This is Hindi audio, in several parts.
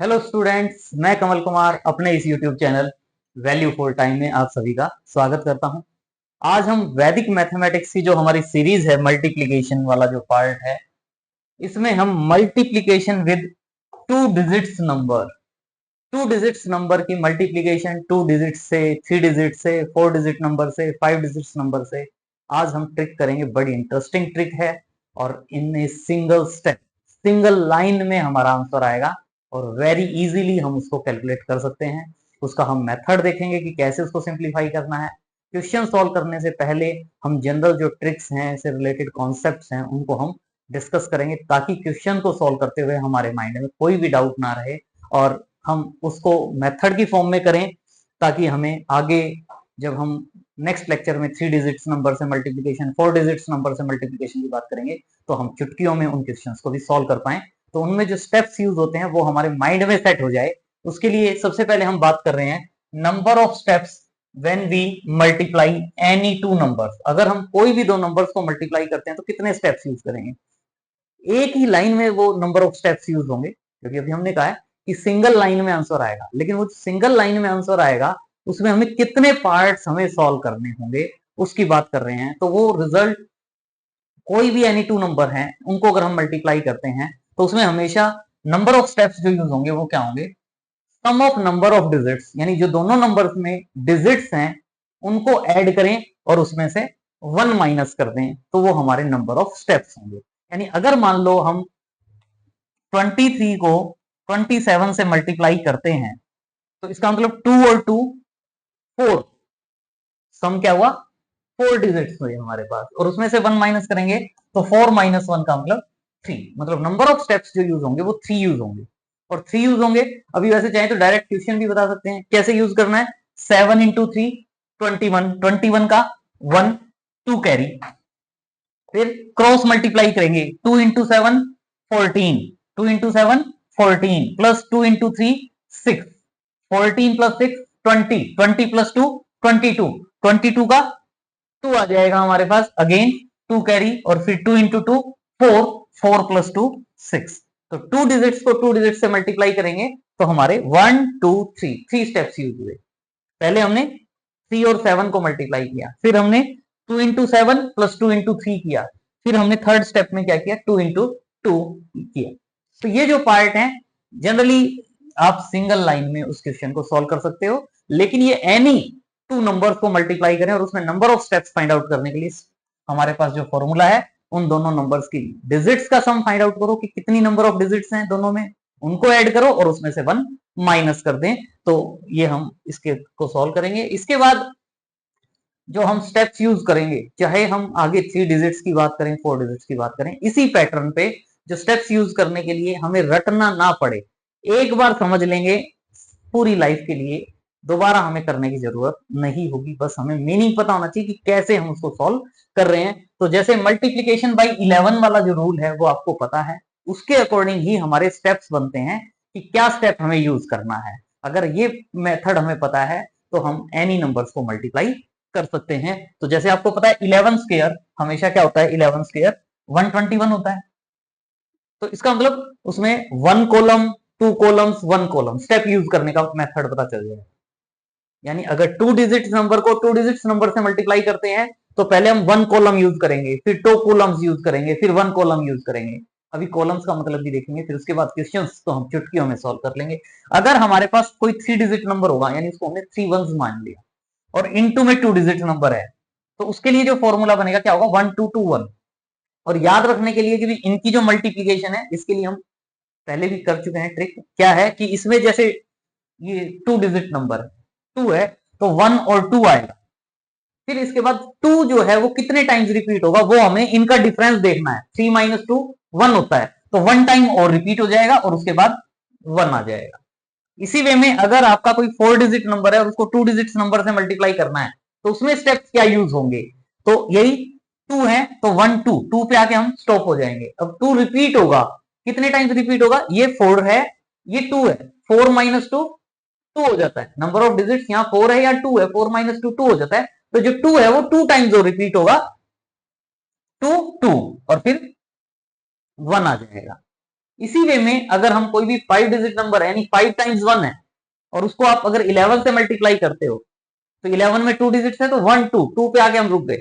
हेलो स्टूडेंट्स, मैं कमल कुमार अपने इस YouTube channel value for time में आप सभी का स्वागत करता हूं। आज हम वैदिक मैथमेटिक्स की जो हमारी सीरीज है, मल्टीप्लिकेशन वाला जो पार्ट है, इसमें हम multiplication with two digits number की मल्टीप्लिकेशन, टू डिजिट से, थ्री डिजिट से, फोर डिजिट नंबर से, फाइव डिजिट्स नंबर से आज हम ट्रिक करेंगे। बड़ी इंटरेस्टिंग ट्रिक है और in single step, single line में हमारा आंसर आएगा और वेरी इजीली हम उसको कैलकुलेट कर सकते हैं। उसका हम मेथड देखेंगे कि कैसे उसको सिंप्लीफाई करना है। क्वेश्चन सॉल्व करने से पहले हम जनरल जो ट्रिक्स हैं, इससे रिलेटेड कॉन्सेप्ट्स हैं, उनको हम डिस्कस करेंगे ताकि क्वेश्चन को सॉल्व करते हुए हमारे माइंड में कोई भी डाउट ना रहे और हम उसको मेथड की फॉर्म में करें, ताकि हमें आगे जब हम नेक्स्ट लेक्चर में थ्री डिजिट्स नंबर से मल्टीप्लिकेशन, फोर डिजिट्स नंबर से मल्टीप्लिकेशन की बात करेंगे तो हम चुटकियों में उन क्वेश्चंस को भी सॉल्व कर पाए। तो उनमें जो स्टेप्स यूज होते हैं वो हमारे माइंड में सेट हो जाए, उसके लिए सबसे पहले हम बात कर रहे हैं number of steps when we multiply any two numbers. अगर हम कोई भी दो नंबर्स को मल्टीप्लाई करते हैं तो कितने स्टेप्स यूज करेंगे। एक ही लाइन में वो नंबर ऑफ स्टेप्स यूज होंगे, क्योंकि अभी हमने कहा है कि सिंगल लाइन में आंसर आएगा, लेकिन वो सिंगल लाइन में आंसर आएगा उसमें हमें कितने पार्ट्स हमें सॉल्व करने होंगे उसकी बात कर रहे हैं। तो वो रिजल्ट कोई भी एनी टू नंबर हैं उनको अगर हम मल्टीप्लाई करते हैं तो उसमें हमेशा नंबर ऑफ स्टेप्स जो यूज होंगे वो क्या होंगे, सम ऑफ नंबर ऑफ डिजिट्स, यानी जो दोनों नंबर्स में डिजिट्स हैं उनको ऐड करें और उसमें से वन माइनस कर दें तो वो हमारे नंबर ऑफ स्टेप्स होंगे। यानी अगर मान लो हम 23 को 27 से मल्टीप्लाई करते हैं तो इसका मतलब 2 और 2 4, सम क्या हुआ, फोर डिजिट्स हुए हमारे पास, और उसमें से वन माइनस करेंगे तो फोर माइनस वन का मतलब थ्री। मतलब नंबर ऑफ स्टेप्स जो यूज होंगे वो थ्री यूज होंगे, और थ्री यूज होंगे। अभी वैसे चाहे तो डायरेक्ट क्वेश्चन भी बता सकते हैं कैसे यूज करना है। 7 इंटू 3 21, 21 का वन, टू कैरी, फिर क्रॉस मल्टीप्लाई करेंगे। 2 into 7 14, 2 into 7 14 plus 2 into 3 6, 14 plus 6 20, 20 plus 2 22, 22 का टू आ जाएगा हमारे पास, अगेन टू कैरी, और फिर 2 इंटू 2 4, 4 प्लस 2 6। तो टू डिजिट्स को टू डिजिट से मल्टीप्लाई करेंगे तो हमारे 1 2 3 थ्री स्टेप्स यूज हुए। पहले हमने 3 और 7 को मल्टीप्लाई किया, फिर हमने 2 इंटू 7 प्लस 2 इंटू 3 किया, फिर हमने थर्ड स्टेप में क्या किया, 2 इंटू 2 किया। तो ये जो पार्ट है जनरली आप सिंगल लाइन में उस क्वेश्चन को सॉल्व कर सकते हो, लेकिन ये एनी टू नंबर्स को मल्टीप्लाई करें और उसमें number of steps find out करने के लिए हमारे पास जो फॉर्मूला है, उन दोनों नंबर्स की डिजिट्स का सम फाइंड आउट करो कि कितनी नंबर ऑफ डिजिट्स हैं दोनों में, उनको ऐड करो और उसमें से वन माइनस कर दें। तो ये हम इसके को सॉल्व करेंगे। इसके बाद जो हम स्टेप्स यूज करेंगे, चाहे हम आगे थ्री डिजिट्स की बात करें, फोर डिजिट्स की बात करें, इसी पैटर्न पे जो स्टेप्स यूज करने के लिए हमें रटना ना पड़े, एक बार समझ लेंगे पूरी लाइफ के लिए दोबारा हमें करने की जरूरत नहीं होगी। बस हमें मीनिंग पता होना चाहिए कि कैसे हम उसको सॉल्व कर रहे हैं। तो जैसे मल्टीप्लीकेशन बाई 11 वाला जो रूल है वो आपको पता है, उसके अकॉर्डिंग ही हमारे स्टेप्स बनते हैं कि क्या स्टेप हमें यूज करना है। अगर ये मेथड हमें पता है तो हम एनी नंबर्स को मल्टीप्लाई कर सकते हैं। तो जैसे आपको पता है 11 स्क्वायर हमेशा क्या होता है, 11 स्क्वायर 121 होता है। तो इसका मतलब उसमें one column, two columns, one column, step use करने का मेथड पता चल जाएगा। यानी अगर टू डिजिट नंबर को टू डिजिट नंबर से मल्टीप्लाई करते हैं तो पहले हम वन कॉलम यूज करेंगे, फिर टू कॉलम्स यूज करेंगे, फिर वन कॉलम यूज करेंगे। अभी कॉलम्स का मतलब भी देखेंगे, फिर उसके बाद क्वेश्चंस तो हम चुटकियों में सॉल्व कर लेंगे। अगर हमारे पास कोई थ्री डिजिट नंबर होगा, यानी उसको हमने थ्री वंस मान लिया, और इनटू में टू डिजिट नंबर है, तो उसके लिए जो फॉर्मूला बनेगा क्या होगा, 1 2 2 1। और याद रखने के लिए कि भी इनकी जो मल्टीप्लीकेशन है, इसके लिए हम पहले भी कर चुके हैं ट्रिक। क्या है कि इसमें जैसे ये टू डिजिट नंबर है, टू है तो वन और टू आएगा, फिर इसके बाद टू जो है वो कितने टाइम्स रिपीट होगा वो हमें इनका डिफरेंस देखना है। 3 - 2 1 होता है, तो वन टाइम और रिपीट हो जाएगा और उसके बाद वन आ जाएगा। इसी वे में अगर आपका कोई फोर डिजिट नंबर है और उसको टू डिजिट नंबर से मल्टीप्लाई करना है तो उसमें स्टेप्स क्या यूज होंगे, तो यही टू है तो वन टू, टू पे आके हम स्टॉप हो जाएंगे। अब टू रिपीट होगा, कितने टाइम्स रिपीट होगा, ये फोर है, ये टू है, 4 - 2 टू हो जाता है। नंबर ऑफ डिजिट्स यहाँ फोर है या टू है, 4 - 2 टू हो जाता है। तो जो टू है वो टू टाइम्स और रिपीट होगा, टू टू, और फिर वन आ जाएगा। इसी वे में अगर हम कोई भी 5 डिजिट नंबर है, यानी 5 टाइम्स 1 है, और उसको आप अगर 11 से मल्टीप्लाई करते हो, तो 11 में 2 डिजिट्स है तो 1 2 2 पे आके हम रुक गए।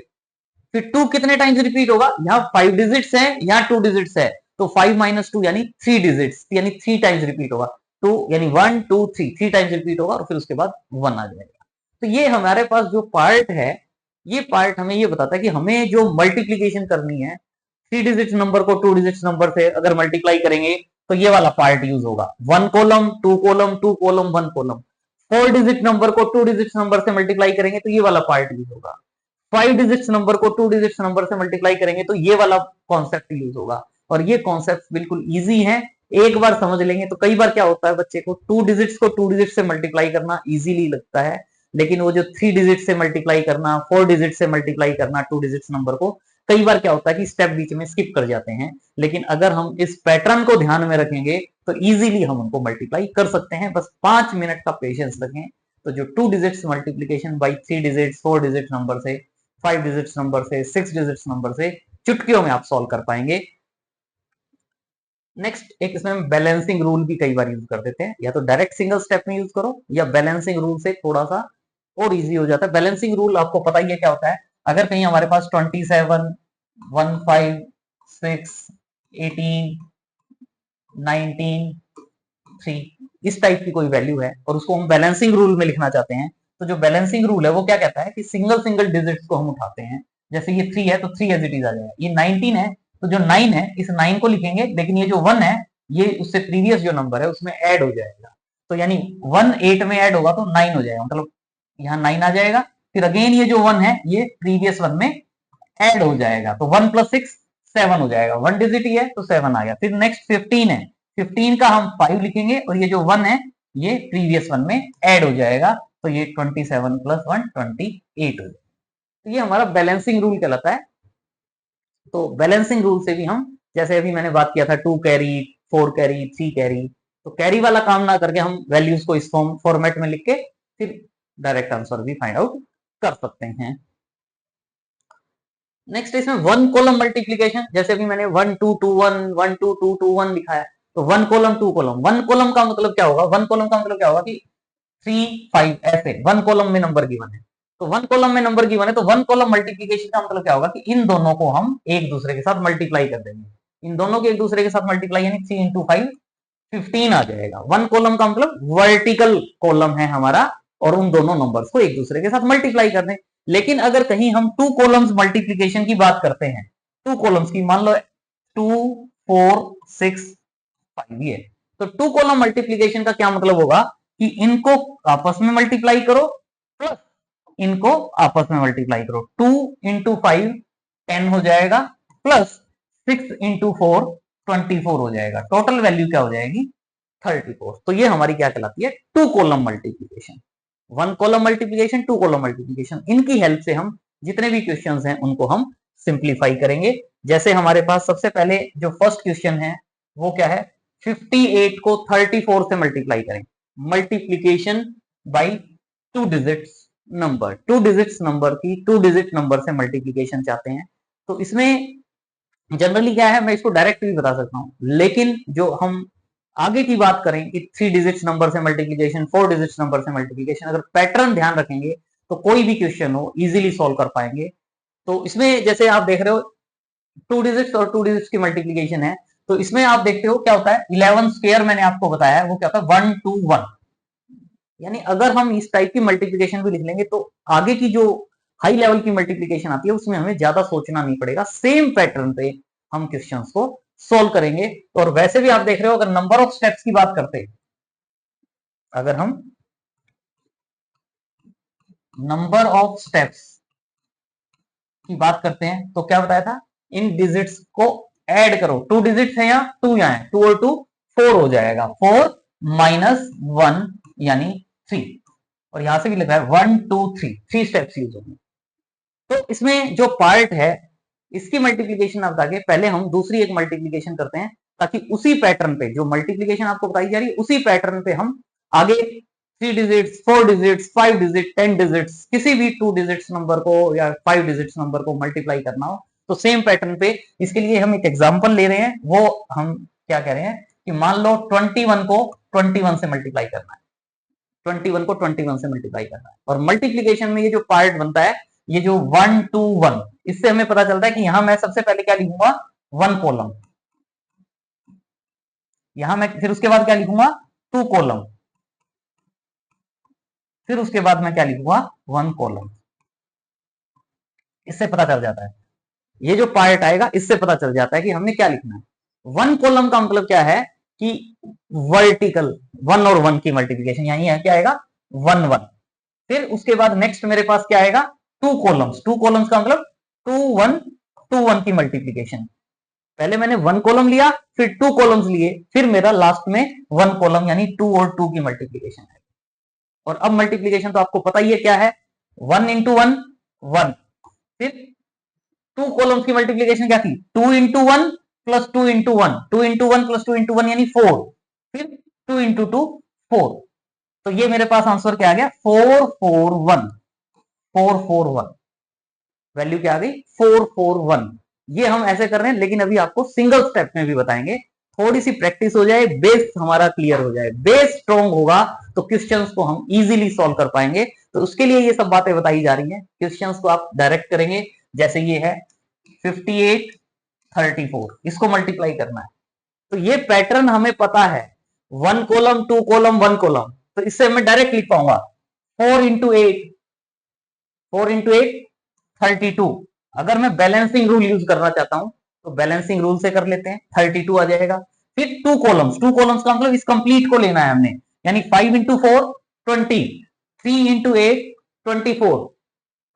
फिर 2 कितने टाइम्स रिपीट होगा, यहाँ 5 डिजिट्स है, यहाँ 2 डिजिट्स है, तो 5 माइनस 2 यानी 3 डिजिट्स, यानी 3 टाइम्स रिपीट होगा। 2 यानी 1 2 3 3 टाइम्स रिपीट होगा, और फिर उसके बाद 1 आ जाएगा। तो ये हमारे पास जो पार्ट है, ये पार्ट हमें ये बताता है कि हमें जो मल्टीप्लीकेशन करनी है, 3 डिजिट नंबर को 2 डिजिट नंबर से अगर मल्टीप्लाई करेंगे तो ये वाला पार्ट यूज होगा, 1 column 2 column 2 column 1 column. 4 digit number को 2 डिजिट नंबर से मल्टीप्लाई करेंगे तो ये वाला पार्ट यूज होगा। 5 डिजिट नंबर को 2 डिजिट नंबर से मल्टीप्लाई करेंगे तो ये वाला कॉन्सेप्ट यूज होगा। और ये कॉन्सेप्ट बिल्कुल इजी है, एक बार समझ लेंगे तो। कई बार क्या होता है, बच्चे को 2 डिजिट्स को 2 डिजिट से मल्टीप्लाई करना इजीली लगता है, लेकिन वो जो 3 डिजिट से मल्टीप्लाई करना, 4 डिजिट से मल्टीप्लाई करना 2 डिजिट नंबर को, कई बार क्या होता है कि स्टेप बीच में स्किप कर जाते हैं। लेकिन अगर हम इस पैटर्न को ध्यान में रखेंगे तो इजीली हम उनको मल्टीप्लाई कर सकते हैं, बस 5 मिनट का पेशेंस रखें। तो जो 2 digits multiplication by 3 digits 4 digit number से, 5 डिजिट नंबर से, 6 डिजिट नंबर से चुटकियों में आप सॉल्व कर पाएंगे। नेक्स्ट एक इसमें बैलेंसिंग रूल भी कई बार यूज कर देते हैं, या तो डायरेक्ट सिंगल स्टेप में यूज करो, या बैलेंसिंग रूल से थोड़ा सा और इजी हो जाता है। बैलेंसिंग रूल आपको पता ही है क्या होता है। अगर कहीं हमारे पास 27 1 5 6 18 19 3 इस टाइप की कोई वैल्यू है और उसको हम बैलेंसिंग रूल में लिखना चाहते हैं, तो जो बैलेंसिंग रूल है वो क्या कहता है कि सिंगल सिंगल डिजिट्स को हम उठाते हैं। जैसे ये 3 है तो 3 एज इट इज आ जाएगा, ये 19 है तो जो 9 है इस 9 को लिखेंगे, लेकिन ये जो 1 है ये उससे प्रीवियस जो नंबर है उसमें ऐड हो जाएगा। तो यानी 1 8 में ऐड होगा तो 9 हो जाएगा, मतलब यहाँ 9 आ जाएगा। फिर अगेन ये जो 1 है ये प्रीवियस 1 में ऐड हो जाएगा, तो 1 प्लस 6 7 हो जाएगा, 1 डिजिट ही है तो 7 आ गया। फिर नेक्स्ट 15 है, 15 का हम 5 लिखेंगे और ये जो 1 है ये प्रीवियस 1 में ऐड हो जाएगा, तो ये 27 प्लस 1 28 हो जाएगा। तो ये हमारा बैलेंसिंग रूल कहलाता है। तो बैलेंसिंग रूल से भी हम, जैसे अभी मैंने बात किया था 2 कैरी 4 कैरी 3 कैरी, तो कैरी वाला काम ना करके हम वैल्यूज को इस फॉर्मेट में लिख के फिर डायरेक्ट आंसर भी फाइंड आउट कर सकते हैं। नेक्स्ट इसमें 1 कॉलम मल्टीप्लीकेशन, जैसे अभी मैंने 1 2 2 1 1 2 2 2 1 लिखा है, तो 1 कॉलम 2 कॉलम, 1 कॉलम का मतलब क्या होगा, 1 कॉलम का मतलब क्या होगा कि 3 5 ऐसे 1 कॉलम में नंबर गिवन है, तो 1 कॉलम में नंबर गिवन है तो 1 कॉलम मल्टीप्लीकेशन का मतलब क्या होगा कि इन दोनों को हम एक दूसरे के साथ मल्टीप्लाई कर देंगे। इन दोनों के एक दूसरे के साथ मल्टीप्लाई यानी 3 इंटू 5 15 आ जाएगा। 1 कॉलम का मतलब वर्टिकल कॉलम है हमारा, और उन दोनों नंबर्स को एक दूसरे के साथ मल्टीप्लाई कर दें। लेकिन अगर कहीं हम 2 कॉलम्स मल्टीप्लीकेशन की बात करते हैं, 2 कॉलम्स की, मान लो 2 4 6 5 ये, तो 2 कॉलम मल्टीप्लीकेशन का क्या मतलब होगा कि इनको आपस में मल्टीप्लाई करो प्लस इनको आपस में मल्टीप्लाई करो। 2 इंटू 5 10 हो जाएगा, प्लस 6 इंटू 4 24 हो जाएगा, टोटल वैल्यू क्या हो जाएगी 34। तो ये हमारी क्या कहलाती है 2 column multiplication. 1 column multiplication 2 column multiplication, इनकी हेल्प से हम जितने भी क्वेश्चंस हैं उनको हम सिंप्लीफाई करेंगे। जैसे हमारे पास सबसे पहले जो फर्स्ट क्वेश्चन है वो क्या है, 58 को 34 से मल्टीप्लाई करें, multiplication by 2 digits number, 2 digits number की 2 डिजिट नंबर से मल्टीप्लीकेशन चाहते हैं। तो इसमें जनरली क्या है, मैं इसको डायरेक्ट भी बता सकता हूं, लेकिन जो हम आगे की बात करें कि 3 डिजिट्स नंबर से मल्टीप्लीकेशन 4 डिजिट्स नंबर से मल्टीप्लीकेशन, अगर पैटर्न ध्यान रखेंगे तो कोई भी क्वेश्चन हो इजीली सॉल्व कर पाएंगे। तो इसमें जैसे आप देख रहे हो 2 डिजिट्स और 2 डिजिट्स की मल्टीप्लीकेशन है, तो इसमें आप देखते हो क्या होता है 11 स्क्वायर, मैंने आपको बताया वो क्या होता है 1 2 1, यानी अगर हम इस टाइप की मल्टीप्लीकेशन भी लिख लेंगे तो आगे की जो हाई लेवल की मल्टीप्लीकेशन आती है उसमें हमें ज्यादा सोचना नहीं पड़ेगा, सेम पैटर्न पे हम क्वेश्चंस को सॉल्व करेंगे। और वैसे भी आप देख रहे हो अगर नंबर ऑफ स्टेप्स की बात करते हैं, अगर हम नंबर ऑफ स्टेप्स की बात करते हैं तो क्या बताया था, इन डिजिट्स को ऐड करो, 2 डिजिट्स है यहाँ 2 यहाँ है, 2 और 2 4 हो जाएगा, 4 माइनस 1 यानी 3, और यहां से भी लिखा है 1 2 3 3 स्टेप्स यूज होंगे। तो इसमें जो पार्ट है इसकी मल्टीप्लीकेशन आप आगे पहले हम दूसरी एक मल्टीप्लीकेशन करते हैं, ताकि उसी पैटर्न पे जो मल्टीप्लीकेशन आपको बताई जा रही है उसी पैटर्न पे हम आगे 3 डिजिट्स 4 डिजिट्स 5 डिजिट 10 डिजिट्स किसी भी 2 डिजिट्स नंबर को या 5 डिजिट्स नंबर को मल्टीप्लाई करना हो तो सेम पैटर्न पे। इसके लिए हम एक एग्जांपल ले रहे हैं, वो हम क्या कह रहे हैं कि मान लो 21 को 21 से मल्टीप्लाई करना है, 21 को 21 से मल्टीप्लाई करना है। और मल्टीप्लीकेशन में ये जो पार्ट बनता है, ये जो 1 2 1, इससे हमें पता चलता है कि यहां मैं सबसे पहले क्या लिखूंगा, 1 कॉलम, यहां मैं फिर उसके बाद क्या लिखूंगा, 2 कॉलम, फिर उसके बाद मैं क्या लिखूंगा, 1 कॉलम। इससे पता चल जाता है, ये जो पार्ट आएगा इससे पता चल जाता है कि हमने क्या लिखना है। 1 कॉलम का मतलब क्या है कि वर्टिकल 1 और 1 की मल्टीप्लीकेशन, यही है क्या आएगा, 1 1। फिर उसके बाद नेक्स्ट मेरे पास क्या आएगा, 2 कॉलम्स, 2 कॉलम्स का मतलब 2 1 2 1 की मल्टीप्लीकेशन। पहले मैंने 1 कॉलम लिया, फिर 2 कॉलम्स लिए, फिर मेरा लास्ट में 1 कॉलम यानी 2 और 2 की मल्टीप्लीकेशन है। और अब मल्टीप्लीकेशन तो आपको पता ही है क्या है, 1 इंटू 1 1, फिर 2 कॉलम्स की मल्टीप्लीकेशन क्या थी, 2 into 1 plus 2 into 1, 2 into 1 plus 2 into 1 यानी 4, फिर 2 इंटू 2 4। तो ये मेरे पास आंसर क्या आ गया, 441, 441, वैल्यू क्या आ गई, 441। ये हम ऐसे कर रहे हैं, लेकिन अभी आपको सिंगल स्टेप में भी बताएंगे, थोड़ी सी प्रैक्टिस हो जाए, बेस हमारा क्लियर हो जाए। बेस स्ट्रॉन्ग होगा तो क्वेश्चंस को हम इजीली सॉल्व कर पाएंगे। तो उसके लिए ये सब बातें बताई जा रही हैं। क्वेश्चंस को आप डायरेक्ट करेंगे, जैसे ये है 58 34, इसको मल्टीप्लाई करना है। तो ये पैटर्न हमें पता है, 1 कॉलम 2 कॉलम 1 कॉलम, तो इससे मैं डायरेक्ट लिख पाऊंगा 4 इंटू 8, 4 इंटू 8 32। अगर मैं बैलेंसिंग रूल यूज करना चाहता हूं तो बैलेंसिंग रूल से कर लेते हैं, 32 आ जाएगा। फिर 2 कॉलम्स, 2 कॉलम्स का मतलब इस कंप्लीट को लेना है हमने, यानी 5 इंटू 4 20, 3 इंटू 8 24,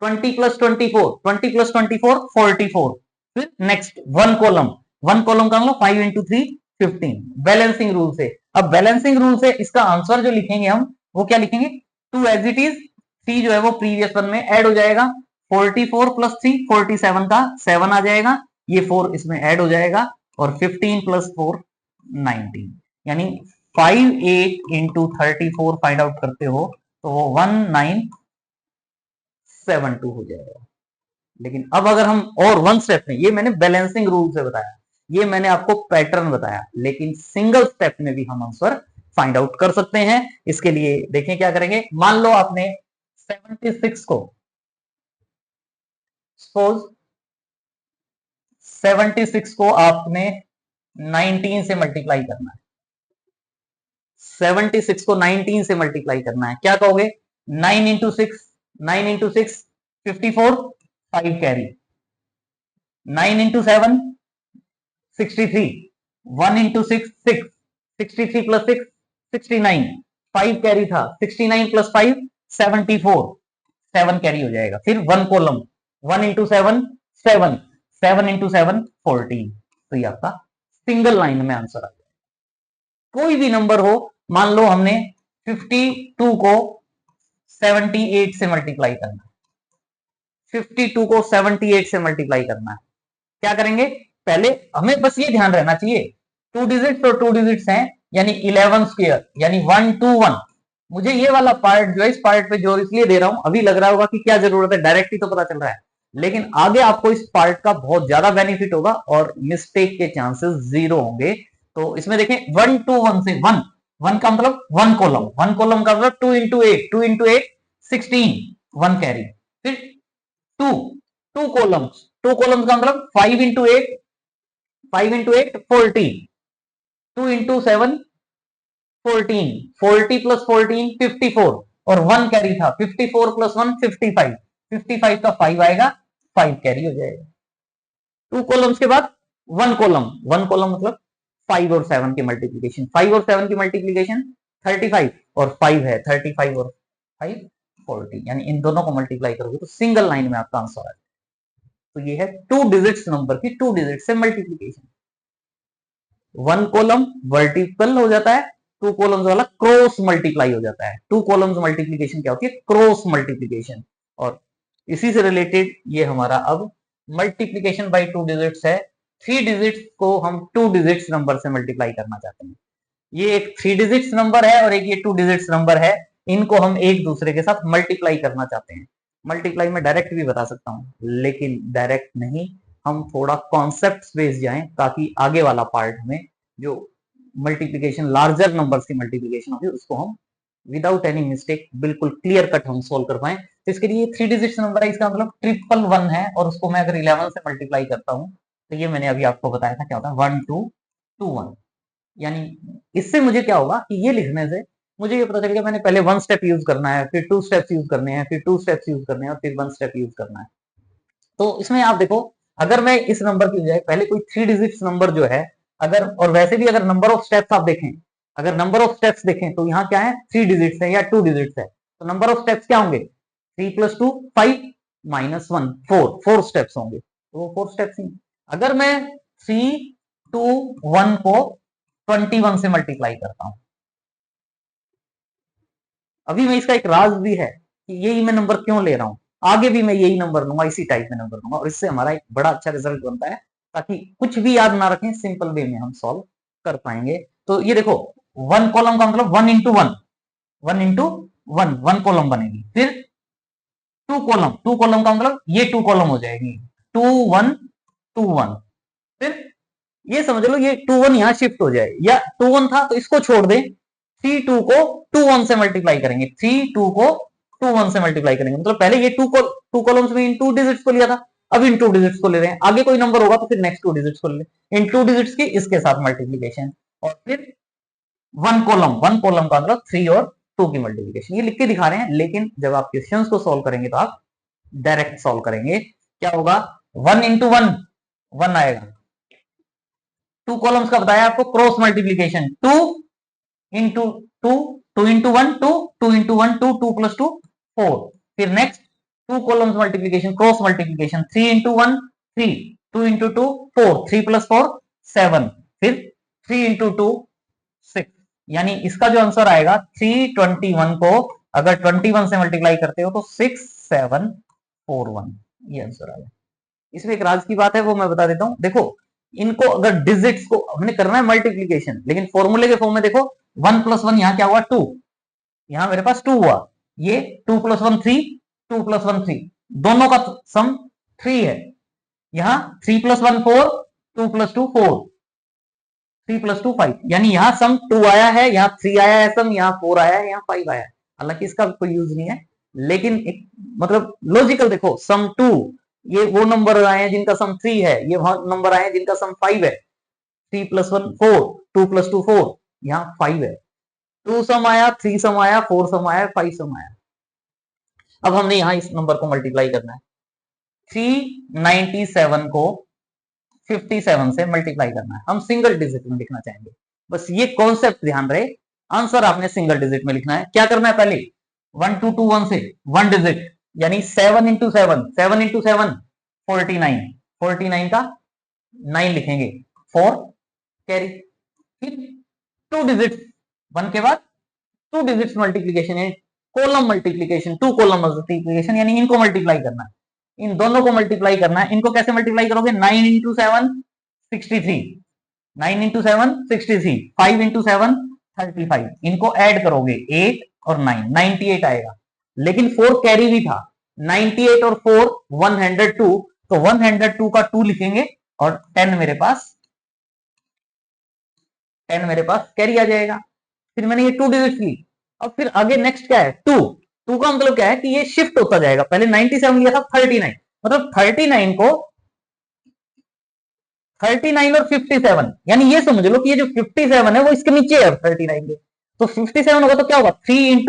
20 प्लस 24, 20 प्लस 24 44। फिर नेक्स्ट 1 कॉलम, 1 कॉलम का मतलब 5 इंटू 3 15, बैलेंसिंग रूल से। अब बैलेंसिंग रूल से इसका आंसर जो लिखेंगे हम, वो क्या लिखेंगे, 2 एज इट इज, 3 जो है वो प्रीवियस वन में ऐड हो जाएगा, 44 प्लस 3 47 का 7 आ जाएगा, ये 4 इसमें ऐड हो जाएगा, और 15 प्लस 4 19, यानी 58 इंटू 34 फाइंड आउट करते हो तो वो 1972 हो जाएगा। लेकिन अब अगर हम और वन स्टेप में, ये मैंने बैलेंसिंग रूल से बताया, ये मैंने आपको पैटर्न बताया, लेकिन सिंगल स्टेप में भी हम आंसर फाइंड आउट कर सकते हैं। इसके लिए देखें क्या करेंगे, मान लो आपने 76 को, सपोज 76 को आपने 19 से मल्टीप्लाई करना है, 76 को 19 से मल्टीप्लाई करना है, क्या कहोगे, 9 into 6, 9 into 6 54, 5 carry, 9 into 7 63, 1 into 6 6, 63 plus 6 69, 5 carry था, 69 प्लस 5 74, 7 कैरी हो जाएगा। फिर 1 कॉलम, 1 इंटू 7 7, 7 इंटू 7 14। तो ये आपका सिंगल लाइन में आंसर आ जाएगा। कोई भी नंबर हो, मान लो हमने 52 को 78 से मल्टीप्लाई करना है, 52 को 78 से मल्टीप्लाई करना है, क्या करेंगे, पहले हमें बस ये ध्यान रहना चाहिए, 2 डिजिट्स और 2 डिजिट्स हैं, यानी 11 स्क्वायर, यानी 1 2 1। मुझे ये वाला पार्ट जो है, इस पार्ट पे जोर इसलिए दे रहा हूं, अभी लग रहा होगा कि क्या जरूरत है, डायरेक्ट ही तो पता चल रहा है, लेकिन आगे आपको इस पार्ट का बहुत ज्यादा बेनिफिट होगा और मिस्टेक के चांसेस जीरो होंगे। तो इसमें देखें 1 2 1 से 1, 1 का मतलब 1 कॉलम, 1 कॉलम का मतलब 2 इंटू 8, 2 इंटू 8 16, 1 कैरी, फिर 2 2 कॉलम्स, 2 कॉलम्स का मतलब 5 इंटू 8, 5 इंटू 8 40, 2 इंटू 7 14, 40 प्लस 14 54, और 1 कैरी था, 54 प्लस 1 55, 55 का 5 आएगा, 5 कैरी हो जाएगा। 2 कॉलम्स के बाद 1 कॉलम, 1 कॉलम मतलब 5 और 7 की मल्टीप्लीकेशन, 5 और 7 की मल्टीप्लीकेशन 35, और 5 है 35 और 5 40, यानी इन दोनों को मल्टीप्लाई करोगे तो सिंगल लाइन में आपका आंसर आ जाएगा। तो ये है 2 डिजिट्स नंबर की 2 डिजिट से मल्टीप्लीकेशन। 1 कॉलम वर्टिकल हो जाता है, 2 कॉलम्स वाला क्रॉस मल्टीप्लाई हो जाता है। 2 कॉलम्स मल्टीप्लीकेशन क्या होती है, क्रॉस मल्टीप्लीकेशन। और इसी से रिलेटेड ये हमारा अब मल्टीप्लीकेशन बाय 2 डिजिट्स है। 3 डिजिट्स को हम 2 डिजिट्स नंबर से मल्टीप्लाई करना चाहते हैं। ये एक 3 डिजिट्स नंबर है और एक ये 2 डिजिट्स नंबर है, इनको हम एक दूसरे के साथ मल्टीप्लाई करना चाहते हैं। मल्टीप्लाई में डायरेक्ट भी बता सकता हूं, लेकिन डायरेक्ट नहीं, हम थोड़ा कॉन्सेप्ट बेस्ड जाएं ताकि आगे वाला पार्ट हमें जो मल्टीप्लीकेशन, लार्जर नंबर्स की मल्टीप्लीकेशन होगी, उसको हम विदाउट एनी मिस्टेक बिल्कुल क्लियर कट हम सोल्व कर पाए। तो इसके लिए 3 डिजिट्स नंबर है, इसका मतलब 111 है, और उसको मैं अगर 11 से मल्टीप्लाई करता हूँ तो ये मैंने अभी आपको बताया था क्या होता है 1221। यानी इससे मुझे क्या होगा कि ये लिखने से मुझे ये पता चलेगा मैंने पहले 1 स्टेप यूज करना है, फिर 2 स्टेप्स यूज करने हैं, फिर 2 स्टेप्स यूज करने हैं, और फिर 1 स्टेप यूज करना है। तो इसमें आप देखो, अगर मैं इस नंबर की बजाय पहले कोई 3 डिजिट्स नंबर जो है, अगर, और वैसे भी अगर नंबर ऑफ स्टेप्स आप देखें, अगर नंबर ऑफ स्टेप्स देखें तो यहाँ क्या है 3 डिजिट्स है या 2 डिजिट्स है, तो नंबर ऑफ स्टेप्स क्या होंगे 3 + 2 5 -1 4 स्टेप्स होंगे, तो वो 4 स्टेप्स ही। अगर मैं 3 2 1 को 21 से मल्टीप्लाई करता हूं, अभी मैं इसका एक राज भी है कि यही मैं नंबर क्यों ले रहा हूं, आगे भी मैं यही नंबर लूंगा, इसी टाइप में नंबर लूंगा, और इससे हमारा एक बड़ा अच्छा रिजल्ट बनता है, ताकि कुछ भी याद ना रखें, सिंपल वे में हम सॉल्व कर पाएंगे। तो ये देखो 1 कॉलम का मतलब 1 × 1, 1 × 1 1 कॉलम बनेगी, फिर 2 कॉलम का मतलब ये 2 कॉलम हो जाएगी, 2 1 2 1, फिर ये समझ लो ये 2 1 यहां शिफ्ट हो जाए, या 2 1 था तो इसको छोड़ दें, 3 2 को 2 1 से मल्टीप्लाई करेंगे, 3 2 को 2 1 से मल्टीप्लाई करेंगे, मतलब पहले ये 2 कॉलम्स में इन 2 डिजिट्स को लिया था, अब इन 2 डिजिट्स को ले रहे हैं, आगे कोई नंबर होगा तो फिर नेक्स्ट 2 डिजिट्स को ले इन 2 डिजिट्स की इसके साथ मल्टीप्लीकेशन, और फिर 1 कॉलम का मतलब 3 और 2 की मल्टीप्लीकेशन। ये लिख के दिखा रहे हैं, लेकिन जब आप क्वेश्चंस को सॉल्व करेंगे तो आप डायरेक्ट सॉल्व करेंगे। क्या होगा 1 × 1 1 आएगा, 2 कॉलम्स का बताया आपको क्रॉस मल्टीप्लीकेशन, 2 × 2 2 × 1 2 2 × 1 2 2 + 2 4, फिर next 2 columns multiplication cross multiplication, 3 × 1 3 2 × 2 4 3 + 4 7, फिर 3 × 2 6, यानी इसका जो आंसर आएगा 321 को अगर 21 से मल्टीप्लाई करते हो तो 6741, ये आंसर आएगा। इसमें एक राज की बात है, वो मैं बता देता हूं। देखो इनको अगर डिजिट्स को हमने करना है मल्टीप्लीकेशन, लेकिन फॉर्मूले के फॉर्म में देखो 1 + 1 यहां क्या हुआ 2, यहां मेरे पास 2 हुआ, ये 2 + 1 3 2 + 1 3, दोनों का सम 3 है, यहां 3 + 1 4 2 + 2 4 3 + 2 5, यानी यहां सम 2 आया है, यहां 3 आया है सम, यहां 4 आया है, यहां 5 आया है। हालांकि इसका कोई यूज नहीं है, लेकिन एक मतलब लॉजिकल देखो, सम 2, ये वो नंबर आए हैं जिनका सम 3 है, ये नंबर आए हैं जिनका सम 5 है, 3 + 1 4 2 + 2 4, यहां 5 है, 2 सम आया 3 सम आया 4 सम आया 5 सम आया। अब हमने यहां इस नंबर को मल्टीप्लाई करना है, 397 को 57 से मल्टीप्लाई करना है, हम सिंगल डिजिट में लिखना चाहेंगे, बस ये कॉन्सेप्ट ध्यान रहे, आंसर आपने सिंगल डिजिट में लिखना है। क्या करना है पहले 1 2 2 1 से 1 डिजिट, यानी 7 × 7 7 × 7 49, 49 का 9 लिखेंगे, 4 कैरी, फिर 2 डिजिट, 1 के बाद 2 डिजिट्स मल्टीप्लीकेशन है, कॉलम मल्टीप्लीकेशन, 2 कॉलम मल्टीप्लीकेशन, यानी इनको मल्टीप्लाई करना है, इन दोनों को मल्टीप्लाई करना है। इनको कैसे मल्टीप्लाई करोगे 9 × 7 63, 9 × 7 63, 5 × 7 35, इनको ऐड करोगे 8 और 9 98 आएगा, लेकिन 4 कैरी भी था, 98 और 4 102, तो 102 का 2 लिखेंगे और 10 मेरे पास कैरी आ जाएगा। फिर मैंने ये 2 डिजिट्स ली, अब फिर आगे नेक्स्ट क्या है 2, 2 का मतलब क्या है कि ये शिफ्ट होता जाएगा, पहले 97 लिया था 39, मतलब 39 को 39 और 57, यानी ये समझ लो कि ये जो 57 है वो इसके नीचे है 39 के, तो 57 होगा तो क्या होगा 3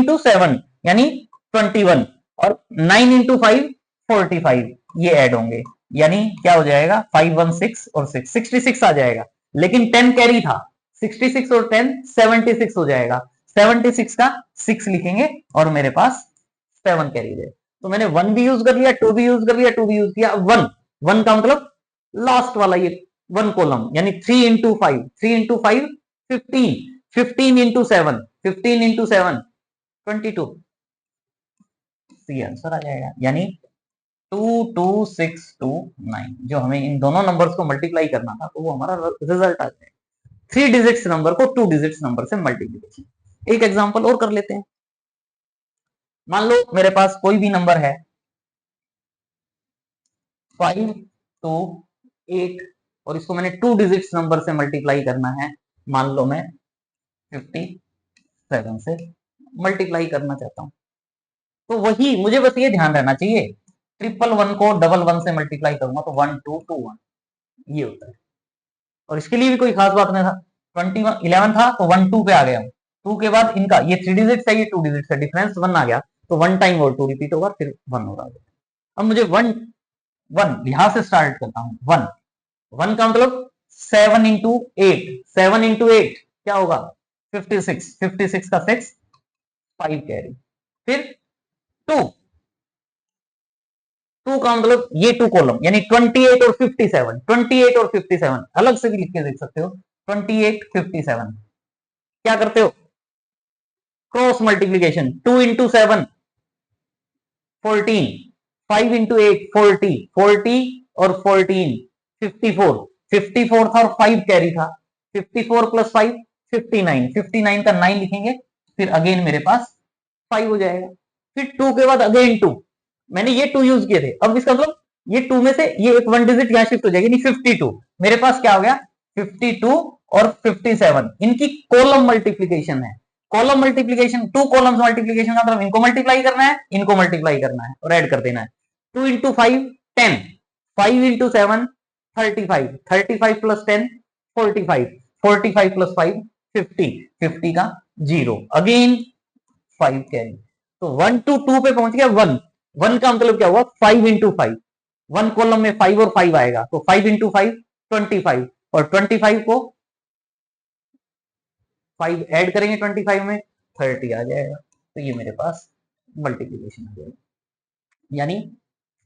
× 7 यानी 21, और 9 × 5 45, ये ऐड होंगे, यानी क्या हो जाएगा 516 और 6 66 आ जाएगा, लेकिन 10 कैरी था, 66 और 10 76 हो जाएगा, 76 का 6 लिखेंगे और मेरे पास 7 कैरी है। तो मैंने 1 भी यूज कर लिया, 2 भी यूज कर लिया, 2 भी यूज किया, 1 का मतलब लास्ट वाला ये 1 कॉलम, यानी 3 × 5 3 × 5 15 15 × 7 15 × 7 22, ये आंसर आ जाएगा, यानी 22629, जो हमें इन दोनों नंबर्स को मल्टीप्लाई करना था तो वो हमारा रिजल्ट आ जाएगा, 3 डिजिट्स नंबर को 2 डिजिट्स नंबर से मल्टीप्लीकेशन। एक एग्जांपल और कर लेते हैं, मान लो मेरे पास कोई भी नंबर है 5 2 8 और इसको मैंने 2 डिजिट्स नंबर से मल्टीप्लाई करना है, मान लो मैं 57 से मल्टीप्लाई करना चाहता हूं, तो वही मुझे बस ये ध्यान रहना चाहिए, 111 को 11 से मल्टीप्लाई करूंगा तो 1221 ये होता है। और इसके लिए भी कोई खास बात नहीं था, 11 था तो 12 पे आ गया हूं, 2 के बाद इनका ये 3 डिजिट्स है, ये 2 डिजिट्स है, डिफरेंस 1 आ गया, तो 1 टाइम और 2 रिपीट होगा, फिर 1 होगा। अब मुझे 1 यहां से स्टार्ट करता हूं, 1 का मतलब 7 इंटू 8, 7 इंटू 8 क्या होगा 56, 56 का 6 5 कैरी, फिर 2, 2 का मतलब ये 2 कॉलम यानी 28 और 57, 28 और 57 अलग से भी लिख के देख सकते हो, 28 57 क्या करते हो क्रॉस मल्टीप्लीकेशन, 2 इंटू 7 14, 5 इंटू 8 40, 40 और 14 54, 54 था और 5 कैरी था, 54 प्लस 5 59, 59 का 9 लिखेंगे, फिर अगेन मेरे पास 5 हो जाएगा, फिर 2 के बाद अगेन 2, मैंने ये 2 यूज किए थे, अब इसका मतलब ये 2 में से ये एक 1 डिजिट यहां शिफ्ट हो जाएगी, नहीं 52 मेरे पास क्या हो गया 52 और 57 इनकी कॉलम मल्टीप्लीकेशन है, कॉलम मल्टीप्लीकेशन 2 कॉलम्स मल्टीप्लीकेशन का मतलब इनको मल्टीप्लाई करना है, इनको मल्टीप्लाई करना है और ऐड कर देना है, 2 इंटू 5 10, 5 इंटू 7 35, 35 प्लस 10 45, 45 प्लस 5 50, 50 का 0 अगेन 5 कैरी, तो 1 टू 2 पे पहुंच गया 1, 1 का मतलब क्या हुआ 5 इंटू 5, 1 कॉलम में 5 और 5 आएगा, तो 5 इंटू 5 25 और 25 को 5 ऐड करेंगे 25 में 30 आ जाएगा, तो ये मेरे पास मल्टीप्लीकेशन आ जाएगा, यानी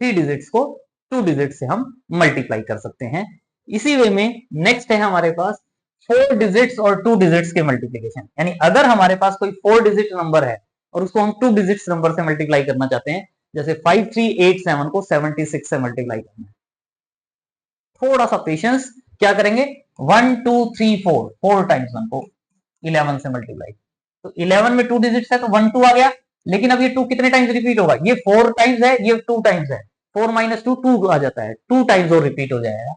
3 डिजिट्स को 2 डिजिट से हम मल्टीप्लाई कर सकते हैं। इसी वे में नेक्स्ट है हमारे पास 4 डिजिट्स और 2 डिजिट्स के मल्टीप्लीकेशन, यानी अगर हमारे पास कोई 4 डिजिट नंबर है और उसको हम 2 डिजिट्स नंबर से मल्टीप्लाई करना चाहते हैं, जैसे 5387 को 76 से मल्टीप्लाई करना है, थोड़ा सा पेशेंस, क्या करेंगे 1 2 3 4 4 टाइम्स 1 को 11 से मल्टीप्लाई, तो 11 में 2 डिजिट्स है तो 1 2 आ गया, लेकिन अब ये 2 कितने टाइम्स रिपीट होगा, ये 4 टाइम्स है, ये 2 टाइम्स है, 4 माइनस 2 2 आ जाता है, 2 टाइम्स और रिपीट हो जाएगा,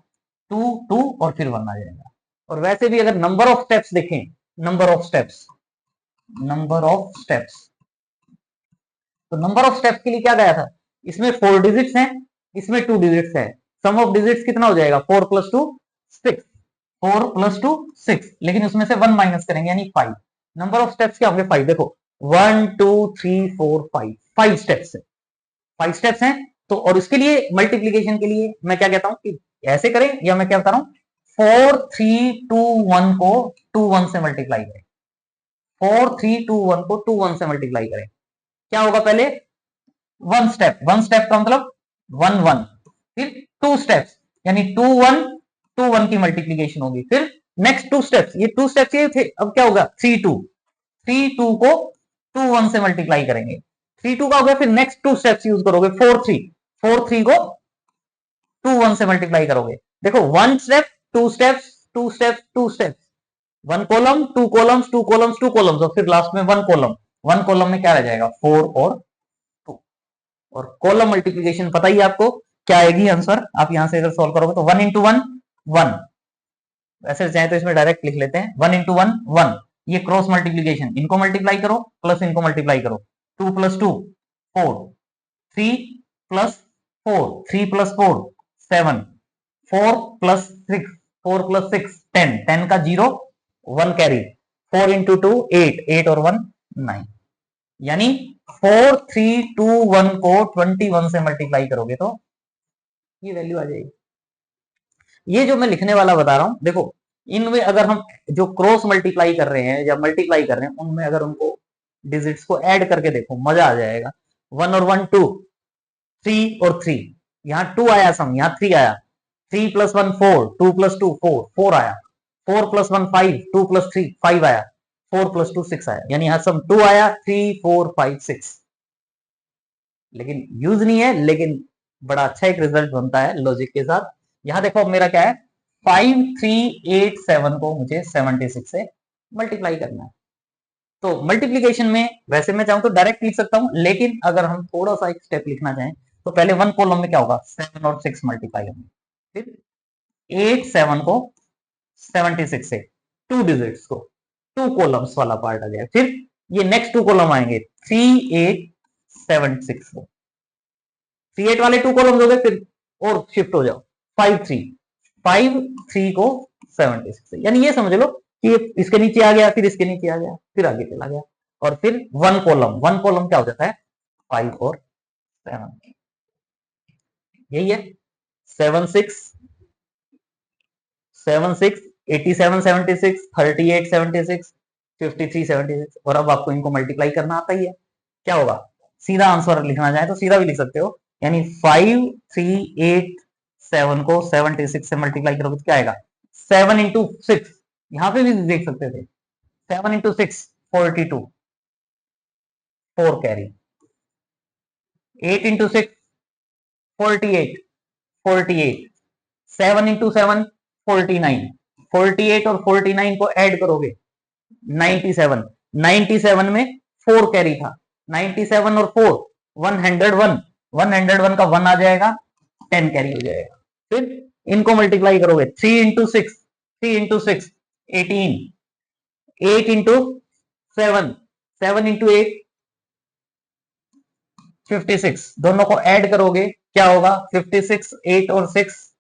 2 2 और फिर 1 आ जाएगा। और वैसे भी अगर नंबर ऑफ स्टेप्स देखें, number of steps, number of steps, तो नंबर ऑफ स्टेप्स के लिए क्या गया था, इसमें 4 डिजिट्स हैं, इसमें 2 डिजिट्स है, सम ऑफ डिजिट्स कितना हो जाएगा 4 प्लस 2 6, 4 प्लस 2 6, लेकिन उसमें से 1 माइनस करेंगे यानी 5, नंबर ऑफ स्टेप्स क्या होंगे 5, देखो 1 2 3 4 5, 5 स्टेप्स है, 5 स्टेप्स हैं, तो और उसके लिए मल्टीप्लीकेशन के लिए मैं क्या कहता हूं कि ऐसे करें, या मैं क्या बता रहा हूं 4 3 2 1 को 2 1 से मल्टीप्लाई करें, 4 3 2 1 को 2 1 से मल्टीप्लाई करें, क्या होगा पहले 1 स्टेप, 1 स्टेप का मतलब 1 1, फिर 2 स्टेप्स यानी 2 1 2 1 की मल्टीप्लीकेशन होगी, फिर नेक्स्ट 2 स्टेप्स, ये 2 स्टेप्स ये थे, अब क्या होगा 3 2, 3 2 को 2 1 से मल्टीप्लाई करेंगे, 3 2 का हो गया, फिर नेक्स्ट 2 स्टेप्स यूज करोगे 4 3, 4 3 को 2 1 से मल्टीप्लाई करोगे, देखो 1 step 2 steps 2 steps 2 steps, 1 column 2 columns 2 columns 2 columns और फिर लास्ट में 1 कॉलम, 1 कॉलम में क्या रह जाएगा 4 और 2, और कॉलम मल्टीप्लीकेशन पता ही आपको क्या आएगी आंसर, आप यहां से अगर सॉल्व करोगे तो 1 इंटू 1 1, वैसे चाहे तो इसमें डायरेक्ट लिख लेते हैं 1 इंटू 1 1, ये क्रॉस मल्टीप्लीकेशन, इनको मल्टीप्लाई करो प्लस इनको मल्टीप्लाई करो, 2 plus 2 4, 3 plus 4 3 plus 4 7, 4 plus 6 4 plus 6 10, 10 का 0 1 कैरी, 4 इंटू 2 8, 8 और 1 9, यानी 4 3 2 1 को 21 से मल्टीप्लाई करोगे तो ये वैल्यू आ जाएगी। ये जो मैं लिखने वाला बता रहा हूं देखो, इनमें अगर हम जो क्रॉस मल्टीप्लाई कर रहे हैं या मल्टीप्लाई कर रहे हैं, उनमें अगर उनको डिजिट्स को ऐड करके देखो मजा आ जाएगा, 1 और 1 2, 3 और 3, यहाँ 2 आया सम, यहाँ 3 आया, 3 प्लस 1 4, 2 प्लस 2 4, 4 आया, 4 प्लस 1 5, 2 प्लस 3 5 आया, 4 प्लस 2 6 आया, यानी यहाँ सम 2 आया 3 4 5 6, लेकिन यूज नहीं है, लेकिन बड़ा अच्छा एक रिजल्ट बनता है लॉजिक के साथ। यहां देखो अब मेरा क्या है 5387 को मुझे 76 से मल्टीप्लाई करना है, तो मल्टीप्लीकेशन में वैसे मैं चाहूं तो डायरेक्ट लिख सकता हूं, लेकिन अगर हम थोड़ा सा एक स्टेप लिखना चाहें तो पहले 1 कॉलम में क्या होगा 7 और 6 मल्टीप्लाई होंगे, फिर 8 7 को 76 से, 2 डिजिट्स को, 2 कॉलम्स वाला पार्ट आ जाएगा। फिर ये नेक्स्ट 2 कॉलम आएंगे 3 8 7 6 को, 3 8 वाले 2 कॉलम्स हो गए। फिर और शिफ्ट हो जाओ 5 3 को 76 से, यानी ये समझ लो कि इसके नीचे आ गया, फिर इसके नीचे आ गया, फिर आगे चला गया, और फिर वन कॉलम क्या हो जाता है 5 और 7, यही है 7 6 7 6 87 76 38 76 53 76। और अब आपको इनको मल्टीप्लाई करना आता ही है, क्या होगा, सीधा आंसर लिखना चाहे तो सीधा भी लिख सकते हो, यानी 5 3 8 7 को 76 से मल्टीप्लाई करोगे तो क्या आएगा 7 इंटू 6, यहां पे भी देख सकते थे 7 इंटू 6 42, 4 कैरी, 8 इंटू 6 48 48, 7 इंटू 7 49, 48 और 49 को ऐड करोगे 97, 97 में 4 कैरी था, 97 और 4 101, 101 का 1 आ जाएगा 10 कैरी हो जाएगा। फिर इनको मल्टीप्लाई करोगे 3 इंटू 6 3 इंटू 6 18, 8 इंटू 7 7 इंटू 8 56, दोनों को ऐड करोगे क्या होगा 56, 8 और 6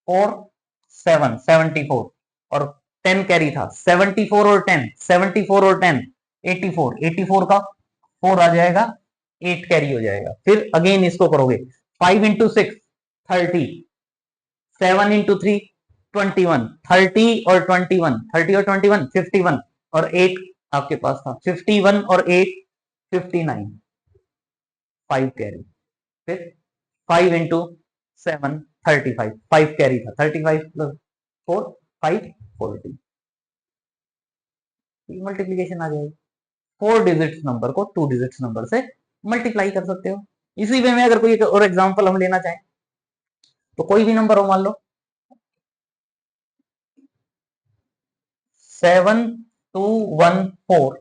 और 7 74, और 10 कैरी था 74 और 10 74 और 10 84, 84 का 4 आ जाएगा 8 कैरी हो जाएगा। फिर अगेन इसको करोगे 5 इंटू 6 30, 7 इंटू 3 21, 30 और 21 30 और 21 51, और 8 आपके पास था 51 और 8 59, 5 कैरी। फिर 5 इंटू 7 35, 5 कैरी था 35 प्लस 4 5 40, मल्टीप्लीकेशन आ जाएगी। 4 डिजिट्स नंबर को 2 डिजिट्स नंबर से मल्टीप्लाई कर सकते हो। इसी वे में अगर कोई और एग्जांपल हम लेना चाहें तो कोई भी नंबर हो, मान लो 7214,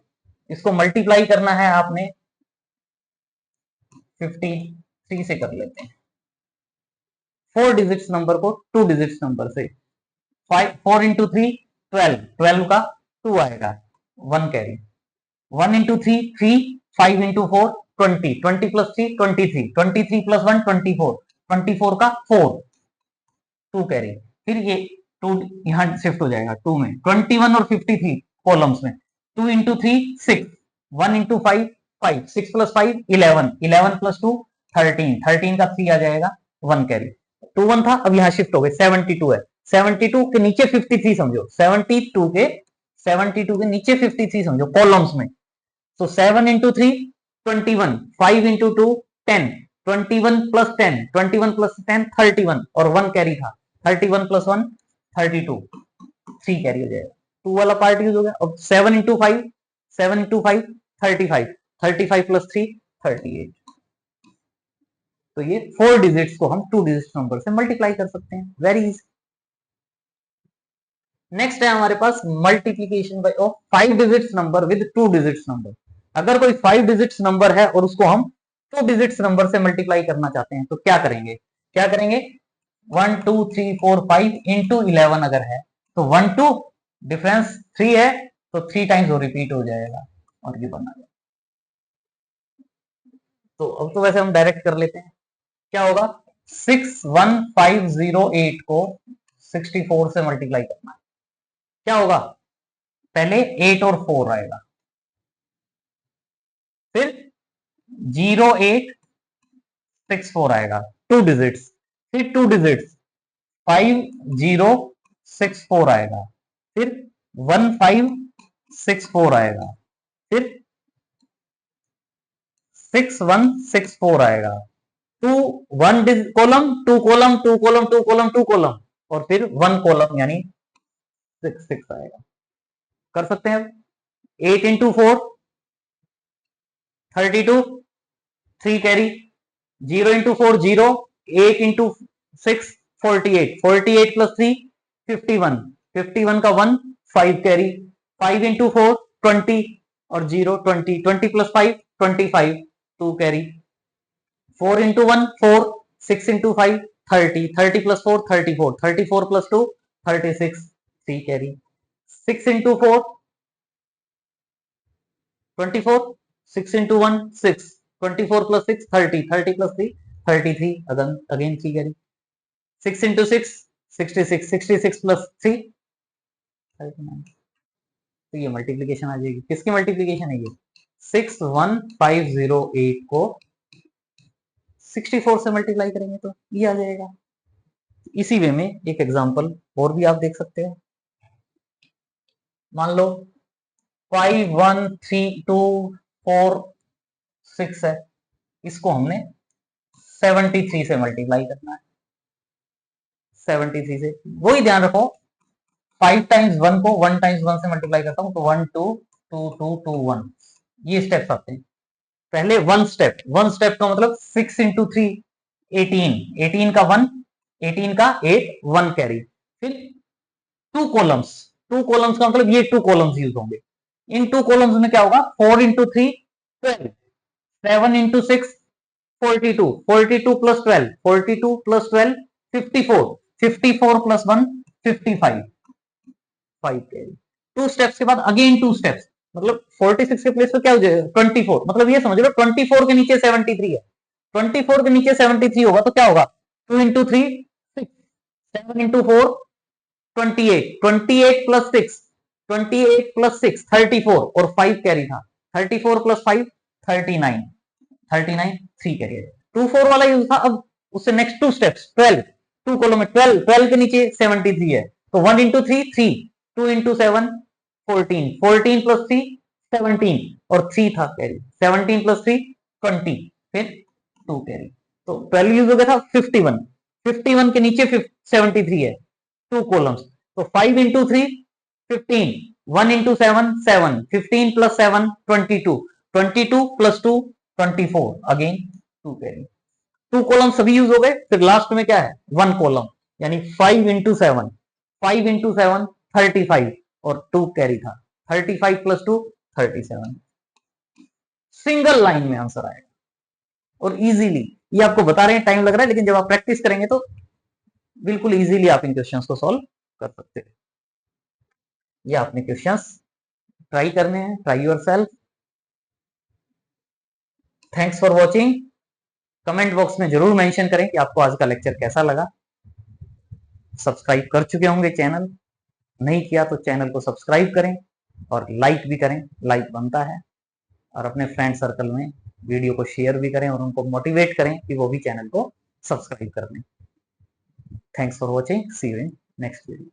इसको मल्टीप्लाई करना है आपने 53 से कर लेते हैं। 4 डिजिट्स नंबर को 2 डिजिट्स नंबर से, 4 इंटू 3 12, 12 का 2 आएगा 1 carry, 1 into 3 3, 5 into 4 20, 20 plus 3 23, 23 plus 1 24, 24 का 4 2 कैरी। फिर ये 2 यहां शिफ्ट हो जाएगा 2 में, 21 और 53 कॉलम्स में, 2 इंटू 3 6, 1 इंटू 5 5, 6 प्लस 5 11, 11 प्लस 2 13, 13 का 3 आ जाएगा 1 कैरी। 2 1 था, अब यहां शिफ्ट हो गए 72 है, 72 के नीचे 53 समझो, 72 के नीचे 53 समझो कॉलम्स में। तो 7 इंटू 3 21, 5 इंटू 2 10, 21 प्लस 10, 21 प्लस 10 31, और 1 कैरी था 31 प्लस 1 32, 3 कैरी हो जाएगा, 2 वाला पार्ट यूज हो गया। अब 7 इंटू 5 7 इंटू 5 35, 35 प्लस 3 38। तो ये 4 डिजिट्स को हम 2 डिजिट नंबर से मल्टीप्लाई कर सकते हैं, वेरी इजी। नेक्स्ट है हमारे पास multiplication by of 5 digits number with 2 digits number. अगर कोई 5 डिजिट्स नंबर है और उसको हम 2 डिजिट्स नंबर से मल्टीप्लाई करना चाहते हैं तो क्या करेंगे, 1 2 3 4 5 इंटू 11 अगर है तो 1 2 डिफरेंस 3 है तो 3 टाइम्स वो रिपीट हो जाएगा और ये बना जाएगा। तो अब तो वैसे हम डायरेक्ट कर लेते हैं, क्या होगा 61508 को 64 से मल्टीप्लाई करना है, क्या होगा पहले 8 और 4 आएगा, फिर 0864 आएगा 2 डिजिट्स, फिर 2 डिजिट्स 5064 आएगा, फिर 1564 आएगा, फिर 6164 आएगा, 2 1 column 2 column 2 column 2 column 2 column, और फिर 1 कॉलम यानी 66 आएगा। कर सकते हैं। 8 into 4 32, 3 carry, 0 into 4 0, 8 into 6 48, 48 plus 3 51, 51 का 1 5 कैरी, 5 इंटू 4 20, और 0 20, 20 plus 5 25 2 carry, 4 into 1 4, 6 into 5 30, 30 plus 4, 34, 34 plus 2, 36, C carry. 6 into 4, 24, 6 into 1, 6, 24 plus 6, 30, 30 plus 3, 33, again C carry. 6 into 6, 66, 66 plus 3, 39. तो ये मल्टीप्लीकेशन आ जाएगी। किसकी मल्टीप्लीकेशन है ये? 61508 को 64 से मल्टीप्लाई करेंगे तो ये आ जाएगा। इसी वे में एक एग्जांपल और भी आप देख सकते हो। मान लो 5 1 3 2 4 6 है, इसको हमने 73 से मल्टीप्लाई करना है। 73 से वही ध्यान रखो, 5 टाइम्स 1 को 1 टाइम्स 1 से मल्टीप्लाई करता हूं तो 1 2 2 2 2 1, ये स्टेप्स आते हैं। पहले वन स्टेप का मतलब 6 इंटू 3 18, 18 का 1, 18 का 8, 1 कैरी। फिर 2 कॉलम्स का मतलब ये 2 कॉलम्स यूज होंगे। इन 2 कॉलम्स में क्या होगा? 4 into 3 12, 7 into 6 42, 42 plus 12, 42 plus 12 54, 54 plus 1 55, 5 carry. 2 steps के बाद अगेन 2 स्टेप्स, मतलब 46 के प्लेस पे क्या हो जाएगा? 24, मतलब ये समझ लो 24 के नीचे 73 है, 24 के नीचे 73 होगा तो क्या होगा? 2 इंटू 3 6, 7 इंटू 4 28, 28 प्लस 6, 28 प्लस 6 34 और 5 कैरी था। 34 प्लस 5 39, 39 3 कैरी है। 2 4 वाला यूज था। अब उससे नेक्स्ट 2 स्टेप्स 12, 2 कॉलम में 12, 12 के नीचे 73 है तो 1 इंटू 3 3, 2 इंटू 7 14, 14 प्लस 3 17 और 3 था कैरी। 17 प्लस 3 20, फिर 2 कैरी। तो 12 यूज हो गया था 51, 51 के नीचे 73 है, 2 कॉलम्स तो 5 into 3 15, 1 into 7 7, 15 plus 7 22, 22 plus 2 24, again 2 carry. 2 column सभी यूज हो गए। फिर लास्ट में क्या है? 1 कॉलम, यानी 5 इंटू 7, 5 इंटू 7 35 और 2 कैरी था। 35 प्लस 2 37, सिंगल लाइन में आंसर आएगा और इजीली। ये आपको बता रहे हैं टाइम लग रहा है, लेकिन जब आप प्रैक्टिस करेंगे तो बिल्कुल इजीली आप इन क्वेश्चंस को सॉल्व कर सकते हैं। ये आपने क्वेश्चंस ट्राई करने हैं, try yourself. Thanks for watching. Comment box में जरूर मेंशन करें कि आपको आज का लेक्चर कैसा लगा। सब्सक्राइब कर चुके होंगे चैनल, नहीं किया तो चैनल को सब्सक्राइब करें और लाइक भी करें, लाइक बनता है। और अपने फ्रेंड सर्कल में वीडियो को शेयर भी करें और उनको मोटिवेट करें कि वो भी चैनल को सब्सक्राइब कर लें। Thanks for watching, see you in next video.